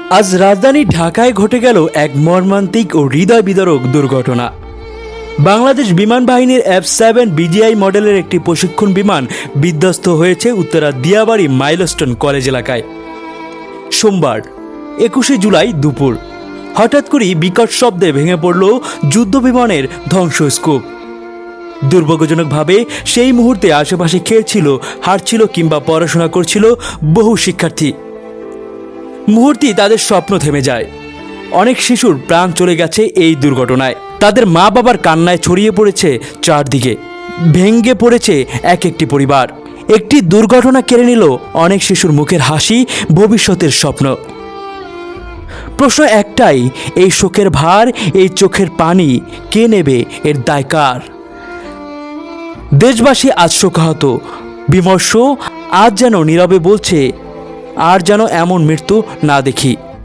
আজ রাজধানী ঢাকায় ঘটে গেল এক মর্মান্তিক ও হৃদয় বিদারক দুর্ঘটনা। বাংলাদেশ বিমান বাহিনীর F-7 BGI মডেলের একটি প্রশিক্ষণ বিমান বিধ্বস্ত হয়েছে উত্তরার দিয়াবাড়ি মাইলস্টোন কলেজ এলাকায় সোমবার 21শে জুলাই দুপুর। হঠাৎ করেই বিকট শব্দে ভেঙে পড়ল যুদ্ধ বিমানের ধ্বংসস্তূপ। দুর্ভাগ্যজনকভাবে সেই মুহূর্তে আশেপাশে খেলছিল, হাঁটছিল কিংবা পড়াশোনা করছিল বহু শিক্ষার্থী। মুহূর্তেই তাদের স্বপ্ন থেমে যায়। অনেক শিশুর প্রাণ চলে গেছে এই দুর্ঘটনায়। তাদের মা বাবার কান্নায় ছড়িয়ে পড়েছে চারদিকে। ভেঙে পড়েছে এক একটি পরিবার। একটি দুর্ঘটনা কেড়ে নিল অনেক শিশুর মুখের হাসি, ভবিষ্যতের স্বপ্ন। প্রশ্ন একটাই, এই শোকের ভার, এই চোখের পানি কে নেবে? এর দায় কার? দেশবাসী আজ শোকাহত, বিমর্ষ, আজ যেন নীরবে বলছে আর যেন এমন মৃত্যু না দেখি।